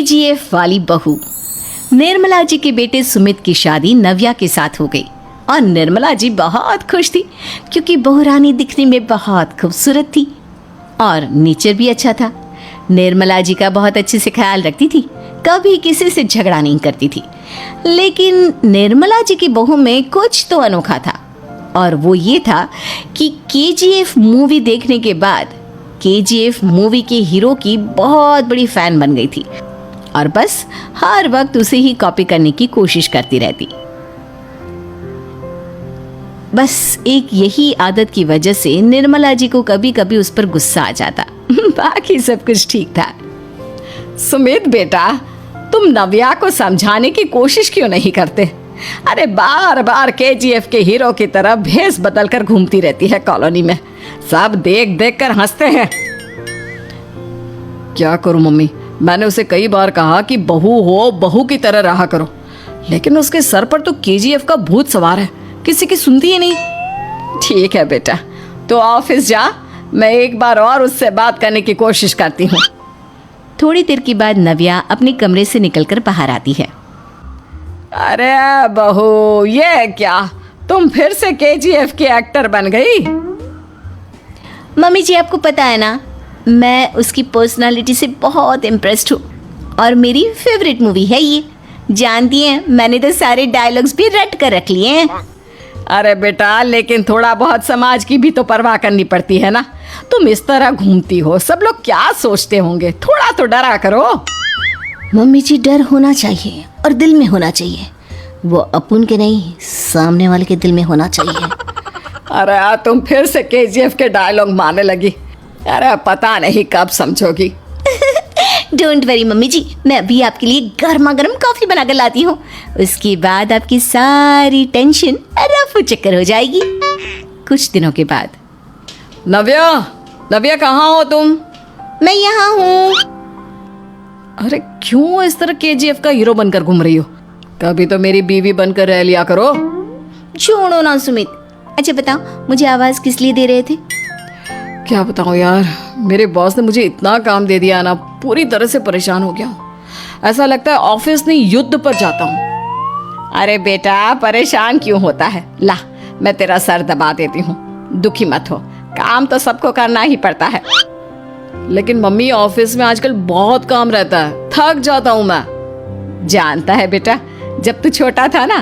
KGF वाली बहू। निर्मला जी के बेटे सुमित की शादी नव्या के साथ हो गई और निर्मला जी बहुत खुश थी क्योंकि बहू रानी दिखने में बहुत खूबसूरत थी और नेचर भी अच्छा था। निर्मला जी का बहुत अच्छे से ख्याल रखती थी, कभी किसी से झगड़ा नहीं करती थी। लेकिन निर्मला जी की बहू में कुछ तो अनोखा था और वो ये था कि केजीएफ मूवी देखने के बाद केजीएफ मूवी के हीरो की बहुत बड़ी फैन बन गई थी और बस हर वक्त उसे ही कॉपी करने की कोशिश करती रहती। बस एक यही आदत की वजह से निर्मला जी को कभी कभी उस पर गुस्सा आ जाता। बाकी सब कुछ ठीक था। सुमित बेटा, तुम नव्या को समझाने की कोशिश क्यों नहीं करते? अरे बार बार केजीएफ के हीरो की तरह भेष बदल कर घूमती रहती है कॉलोनी में, सब देख देख कर हंसते हैं। क्या करूं मम्मी, मैंने उसे कई बार कहा कि बहू हो बहू की तरह रहा करो, लेकिन उसके सर पर तो केजीएफ का भूत सवार है, किसी की सुनती ही नहीं। ठीक है बेटा, तो ऑफिस जा, मैं एक बार और उससे बात करने की कोशिश करती हूँ। थोड़ी देर के बाद नव्या अपने कमरे से निकलकर बाहर आती है। अरे बहू, ये क्या, तुम फिर से केजीएफ की एक्टर बन गई? मम्मी जी, आपको पता है ना, मैं उसकी पर्सनालिटी से बहुत इम्प्रेस्ड हूँ और मेरी फेवरेट मूवी है ये। जानती हैं, मैंने तो सारे डायलॉग्स भी रट कर रख लिए हैं। अरे बेटा, लेकिन थोड़ा बहुत समाज की भी तो परवाह करनी पड़ती है ना। तुम इस तरह घूमती हो, सब लोग क्या सोचते होंगे, थोड़ा तो डरा करो। मम्मी जी, डर होना चाहिए और दिल में होना चाहिए, वो अपुन के नहीं सामने वाले के दिल में होना चाहिए। अरे तुम फिर से केजीएफ के डायलॉग मारने लगी। अरे पता नहीं कब समझोगी। डोंट वरी मम्मी जी, मैं अभी आपके लिए गर्मा गर्म कॉफी बना कर लाती हूँ, उसके बाद आपकी सारी टेंशन रफू चक्कर हो जाएगी। कुछ दिनों के बाद। नव्या, नव्या कहाँ हो तुम? मैं यहाँ हूँ। अरे क्यों इस तरह केजीएफ का हीरो बनकर घूम रही हो? कभी तो मेरी बीवी बनकर रह लिया करो। छोड़ो ना सुमित। अच्छा बताओ, मुझे आवाज किस लिए दे रहे थे? क्या बताऊं यार, मेरे बॉस ने मुझे इतना काम दे दिया ना, पूरी तरह से परेशान हो गया हूँ। ऐसा लगता है ऑफिस नहीं युद्ध पर जाता हूँ। अरे बेटा, परेशान क्यों होता है? ला, मैं तेरा सर दबा देती हूँ, दुखी मत हो, काम तो सबको करना ही पड़ता है। लेकिन मम्मी, ऑफिस में आजकल बहुत काम रहता है, थक जाता हूँ मैं। जानता है बेटा, जब तू छोटा था ना,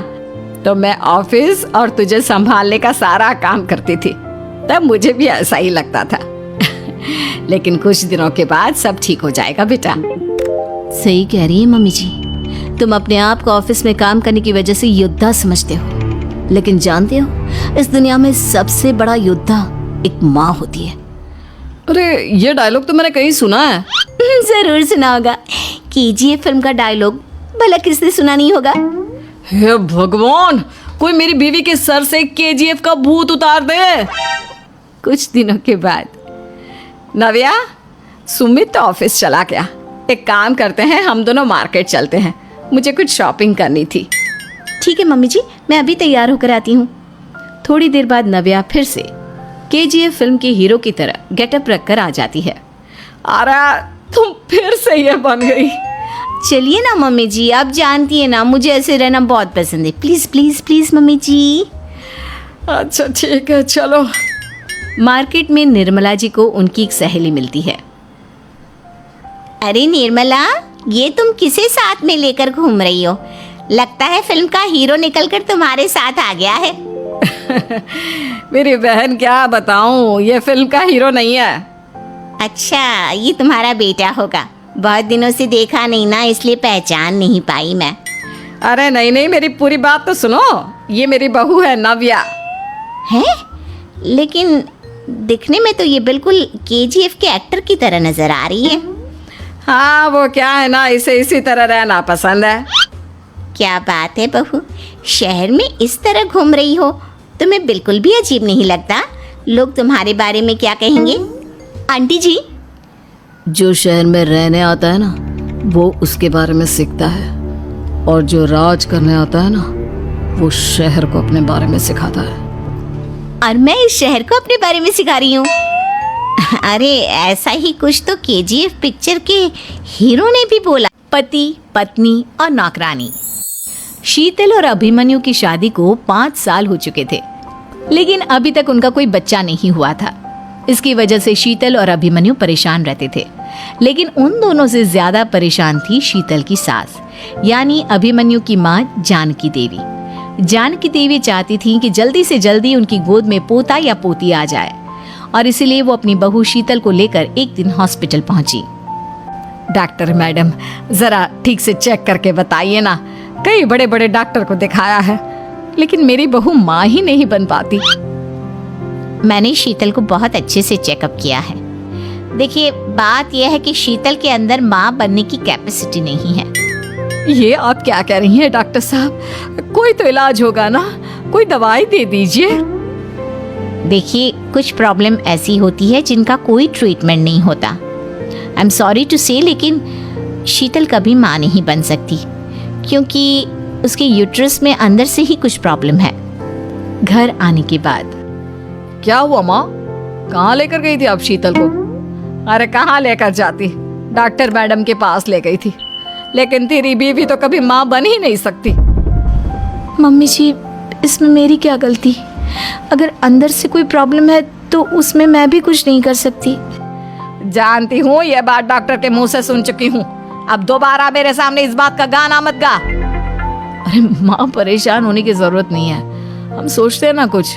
तो मैं ऑफिस और तुझे संभालने का सारा काम करती थी, तब मुझे भी ऐसा ही लगता था। लेकिन कुछ दिनों के बाद सब ठीक हो जाएगा बेटा। सही कह रही है मम्मी जी, तुम अपने आप को ऑफिस में काम करने की वजह से योद्धा समझते हो, लेकिन जानते हो इस दुनिया में सबसे बड़ा योद्धा एक माँ होती है। अरे ये डायलॉग तो मैंने कहीं सुना है। जरूर सुना होगा, केजीएफ फिल्म का डायलॉग, भला किसने सुना नहीं होगा। हे भगवान, कोई मेरी बीवी के सर से केजीएफ का भूत उतार दे। कुछ दिनों के बाद। नव्या, सुमित तो ऑफिस चला गया, एक काम करते हैं, हम दोनों मार्केट चलते हैं, मुझे कुछ शॉपिंग करनी थी। ठीक है मम्मी जी, मैं अभी तैयार होकर आती हूँ। थोड़ी देर बाद नव्या फिर से केजीएफ फिल्म के हीरो की तरह गेटअप रखकर आ जाती है। अरे तुम फिर से ये बन गई। चलिए ना मम्मी जी, आप जानती है ना मुझे ऐसे रहना बहुत पसंद है। प्लीज प्लीज प्लीज मम्मी जी। अच्छा ठीक है, चलो। मार्केट में निर्मला जी को उनकी एक सहेली मिलती है। अरे निर्मला, ये तुम किसे साथ में लेकर घूम रही हो? लगता है फिल्म का हीरो निकलकर तुम्हारे साथ आ गया है। मेरी बहन, क्या बताऊं, ये फिल्म का हीरो नहीं है। अच्छा, ये तुम्हारा बेटा होगा, बहुत दिनों से देखा नहीं ना, इसलिए पहचान नहीं पाई मैं। अरे नहीं नहीं, मेरी पूरी बात तो सुनो, ये मेरी बहू है नव्या। है? लेकिन दिखने में तो ये बिल्कुल केजीएफ के एक्टर की तरह नजर आ रही है। हाँ, वो क्या है ना, इसे इसी तरह रहना पसंद है। क्या बात है बहू, शहर में इस तरह घूम रही हो, तुम्हें बिल्कुल भी अजीब नहीं लगता? लोग तुम्हारे बारे में क्या कहेंगे? आंटी जी, जो शहर में रहने आता है ना, वो उसके बारे में सीखता है, और जो राज करने आता है ना, वो शहर को अपने बारे में सिखाता है। और मैं इस शहर को अपने बारे में सिखा रही हूँ। अरे ऐसा ही कुछ तो केजीएफ पिक्चर के हीरो ने भी बोला। पति, पत्नी और नौकरानी। शीतल और अभिमन्यु की शादी को 5 साल हो चुके थे, लेकिन अभी तक उनका कोई बच्चा नहीं हुआ था। इसकी वजह से शीतल और अभिमन्यु परेशान रहते थे, लेकिन उन दोनों से ज्यादा परेशान थी शीतल की सास, यानी अभिमन्यु की माँ जानकी देवी। जानकी देवी चाहती थी कि जल्दी से जल्दी उनकी गोद में पोता या पोती आ जाए, और इसीलिए वो अपनी बहू शीतल को लेकर एक दिन हॉस्पिटल पहुंची। डॉक्टर मैडम, जरा ठीक से चेक करके बताइए ना, कई बड़े बड़े डॉक्टर को दिखाया है, लेकिन मेरी बहू माँ ही नहीं बन पाती। मैंने शीतल को बहुत अच्छे से चेकअप किया है। देखिए, बात यह है कि शीतल के अंदर माँ बनने की कैपेसिटी नहीं है। ये आप क्या कह रही हैं डॉक्टर साहब? कोई तो इलाज होगा ना, कोई दवाई दे दीजिए। देखिए, कुछ प्रॉब्लम ऐसी होती है जिनका कोई ट्रीटमेंट नहीं होता। आई एम सॉरी टू से, लेकिन शीतल कभी माँ नहीं बन सकती, क्योंकि उसके यूट्रस में अंदर से ही कुछ प्रॉब्लम है। घर आने के बाद क्या हुआ माँ? कहाँ लेकर गई थी आप शीतल को? अरे कहाँ लेकर जाती, डॉक्टर मैडम के पास ले गई थी, लेकिन तेरी बीवी तो कभी माँ बन ही नहीं सकती। मम्मी जी, इसमें मेरी क्या गलती? अगर अंदर से कोई प्रॉब्लम है तो उसमें मैं भी कुछ नहीं कर सकती। जानती हूँ, ये बात डॉक्टर के मुंह से सुन चुकी हूँ। अब दोबारा मेरे सामने इस बात का गाना मत गा। अरे माँ, परेशान होने की जरूरत नहीं है, हम सोचते हैं ना कुछ।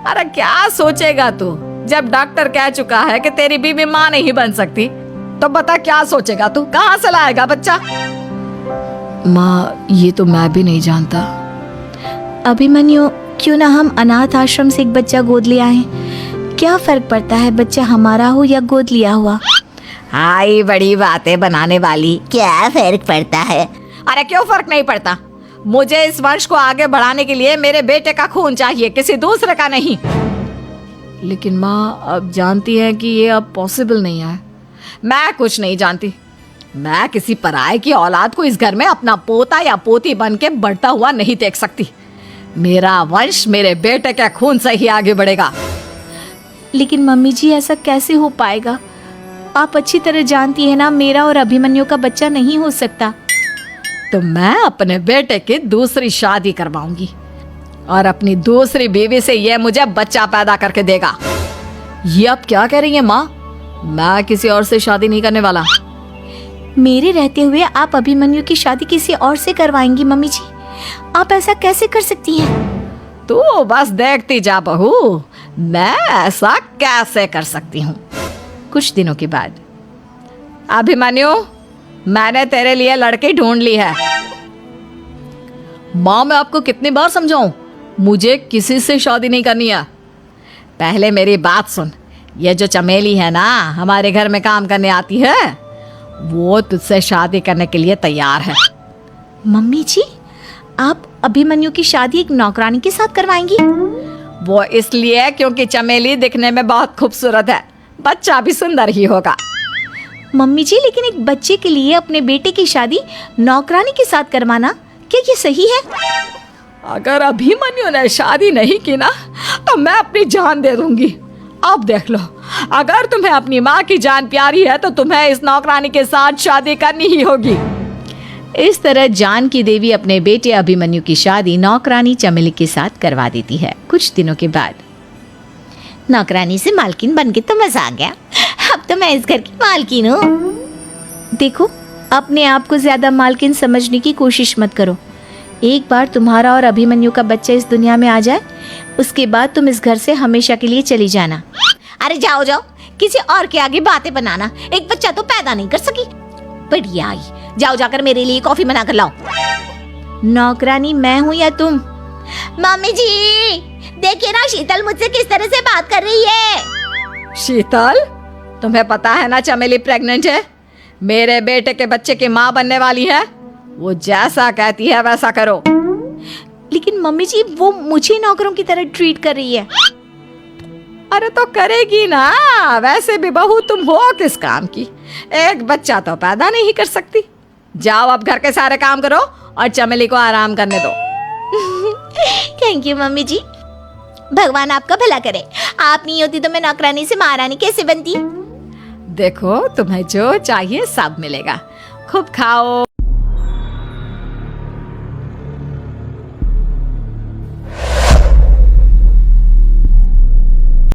अरे क्या सोचेगा तू? जब डॉक्टर कह चुका है कि तेरी बीवी माँ नहीं बन सकती, तो बता क्या सोचेगा तू? कहाँ से लाएगा बच्चा? माँ, ये तो मैं भी नहीं जानता। अभिमन्यु, क्यों ना हम अनाथ आश्रम से एक बच्चा गोद ले आए? क्या फर्क पड़ता है बच्चा हमारा हो या गोद लिया हुआ? हाय, बड़ी बातें बनाने वाली, क्या फर्क पड़ता है? अरे क्यों फर्क नहीं पड़ता? मुझे इस वंश को आगे बढ़ाने के लिए मेरे बेटे का खून चाहिए, किसी दूसरे का नहीं। लेकिन माँ, आप जानती हैं कि ये अब पॉसिबल नहीं है। मैं कुछ नहीं जानती। मैं किसी पराये की औलाद को इस घर में अपना पोता या पोती बन के बढ़ता हुआ नहीं देख सकती। मेरा वंश मेरे बेटे के खून से ही आगे बढ़ेगा। लेकिन मम्मी जी, ऐसा कैसे हो पाएगा? आप अच्छी तरह जानती है ना, मेरा और अभिमन्यु का बच्चा नहीं हो सकता। तो मैं अपने बेटे की दूसरी शादी करवाऊंगी, और अपनी दूसरी बीवी से ये मुझे बच्चा पैदा करके देगा। ये आप क्या कह रही हैं माँ? मैं किसी और से शादी नहीं करने वाला। मेरे रहते हुए आप अभिमन्यु की शादी किसी और से करवाएंगी? मम्मी जी, आप ऐसा कैसे कर सकती हैं? तू बस देखती जा बहू, मैं ऐसा कैसे कर सकती हूँ। कुछ दिनों के बाद, अभिमन्यु, मैंने तेरे लिए लड़की ढूंढ ली है। माँ, मैं आपको कितनी बार समझाऊं, मुझे किसी से शादी नहीं करनी है। पहले मेरी बात सुन। ये जो चमेली है ना, हमारे घर में काम करने आती है, वो तुझसे शादी करने के लिए तैयार है। मम्मी जी, आप अभिमन्यु की शादी एक नौकरानी के साथ करवाएंगी? वो इसलिए क्योंकि चमेली दिखने में बहुत खूबसूरत है, बच्चा भी सुंदर ही होगा। मम्मी जी, लेकिन एक बच्चे के लिए अपने बेटे की शादी नौकरानी के साथ करवाना, क्या ये सही है? अगर अभिमन्यु ने शादी नहीं की ना, तो मैं अपनी जान दे दूंगी। अब देख लो, अगर तुम्हें अपनी माँ की जान प्यारी है तो तुम्हें इस नौकरानी के साथ शादी करनी ही होगी। इस तरह जानकी देवी अपने बेटे अभिमन्यु की शादी नौकरानी चमेली के साथ करवा देती है। कुछ दिनों के बाद, नौकरानी से मालकिन बन के तो मजा आ गया, अब तो मैं इस घर की मालकिन हूँ। देखो, अपने आप को ज्यादा मालकिन समझने की कोशिश मत करो। एक बार तुम्हारा और अभिमन्यु का बच्चा इस दुनिया में आ जाए, उसके बाद तुम इस घर से हमेशा के लिए चली जाना। अरे जाओ जाओ, किसी और के आगे बातें बनाना। एक बच्चा तो पैदा नहीं कर सकी, बढ़िया आई। जाओ जाकर मेरे लिए कॉफी बना कर लाओ। नौकरानी मैं हूँ या तुम? मम्मी जी, देखिए ना शीतल मुझसे किस तरह से बात कर रही है। शीतल, तुम्हें पता है ना चमेली प्रेग्नेंट है, मेरे बेटे के बच्चे की माँ बनने वाली है। वो जैसा कहती है वैसा करो। लेकिन मम्मी जी, वो मुझे नौकरों की तरह ट्रीट कर रही है। अरे तो करेगी ना, वैसे भी बहू तुम हो किस काम की, एक बच्चा तो पैदा नहीं कर सकती। जाओ अब घर के सारे काम करो और चमेली को आराम करने दो। थैंक यू मम्मी जी, भगवान आपका भला करे। आप नहीं होती तो मैं नौकरानी से महारानी कैसे बनती? देखो, तुम्हें जो चाहिए सब मिलेगा, खूब खाओ।